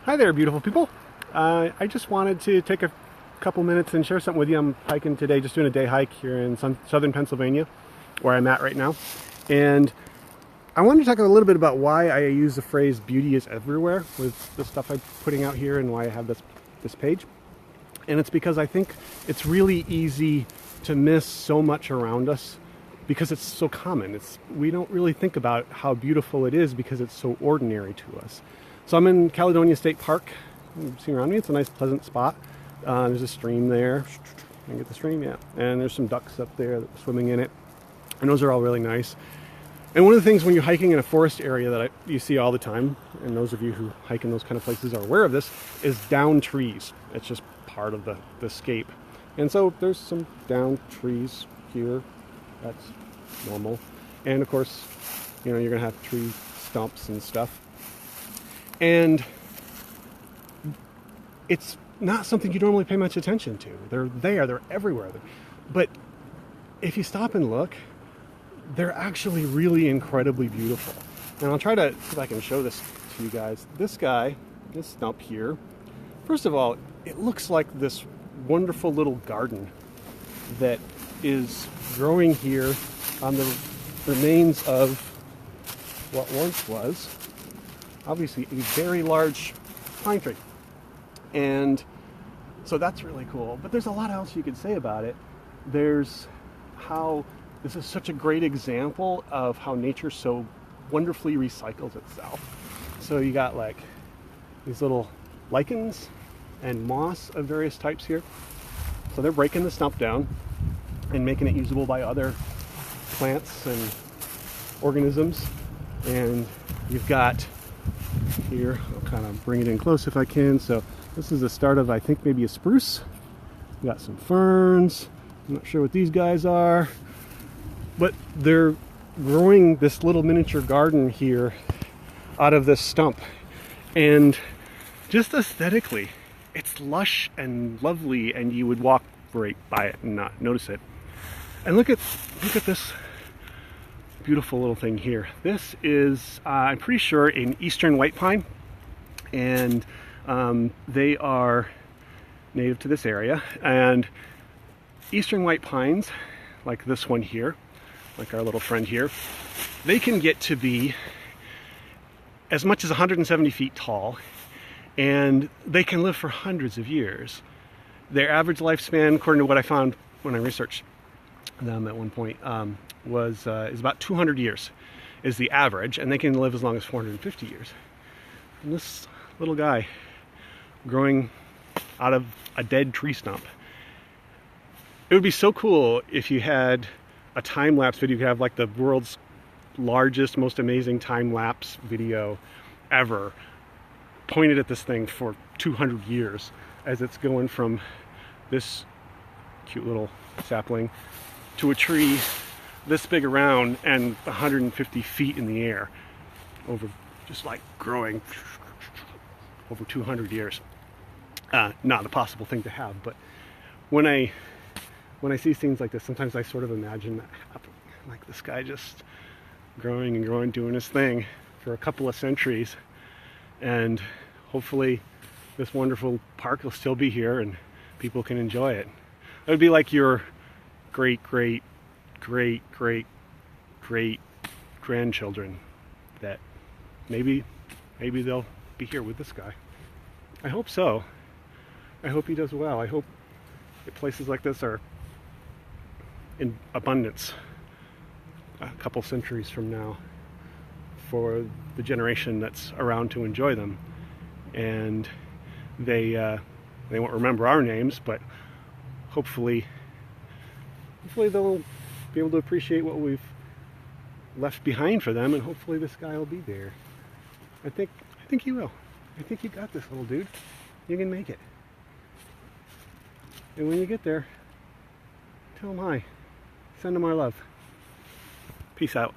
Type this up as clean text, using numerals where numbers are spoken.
Hi there, beautiful people. I just wanted to take a couple minutes and share something with you. I'm hiking today, just doing a day hike here in southern Pennsylvania, where I'm at right now. And I wanted to talk a little bit about why I use the phrase beauty is everywhere with the stuff I'm putting out here and why I have this page. And it's because I think it's really easy to miss so much around us because it's so common. We don't really think about how beautiful it is because it's so ordinary to us. So I'm in Caledonia State Park. You can see around me, it's a nice pleasant spot. There's a stream there. Can I get the stream? Yeah. And there's some ducks up there that are swimming in it. And those are all really nice. And one of the things when you're hiking in a forest area that you see all the time, and those of you who hike in those kind of places are aware of this, is down trees. It's just part of the scape. And so there's some down trees here. That's normal. And of course, you're going to have tree stumps and stuff. And it's not something you normally pay much attention to. They're everywhere. But if you stop and look, they're actually really incredibly beautiful. And I'll try to see if I can show this to you guys. This stump here, first of all, it looks like this wonderful little garden that is growing here on the remains of what once was obviously a very large pine tree. And so that's really cool. But there's a lot else you could say about it. There's how this is such a great example of how nature so wonderfully recycles itself. So you got like these little lichens and moss of various types here. So they're breaking the stump down and making it usable by other plants and organisms. And you've got here, I'll kind of bring it in close if I can. So this is the start of, I think, maybe a spruce. We got some ferns. I'm not sure what these guys are, but they're growing this little miniature garden here out of this stump. And just aesthetically, it's lush and lovely, and you would walk right by it and not notice it. And look at this beautiful little thing here. This is, I'm pretty sure, an eastern white pine, and they are native to this area. And eastern white pines, like this one here, like our little friend here, they can get to be as much as 170 feet tall, and they can live for hundreds of years. Their average lifespan, according to what I found when I researched them at one point, is about 200 years is the average, and they can live as long as 450 years. And this little guy growing out of a dead tree stump. It would be so cool if you had a time-lapse video. You could have like the world's largest, most amazing time-lapse video ever pointed at this thing for 200 years as it's going from this cute little sapling to a tree this big around and 150 feet in the air, over just like growing over 200 years. Not a possible thing to have, but when I see things like this, sometimes I sort of imagine that happening. Like this guy just growing and growing, doing his thing for a couple of centuries, and hopefully this wonderful park will still be here and people can enjoy it. It would be like your great grandchildren that maybe they'll be here with this guy. I hope so. I hope he does well. I hope that places like this are in abundance a couple centuries from now for the generation that's around to enjoy them. And they won't remember our names, but hopefully they'll be able to appreciate what we've left behind for them, and hopefully this guy will be there. I think he will. I think you got this, little dude. You can make it. And when you get there, tell him hi. Send him our love. Peace out.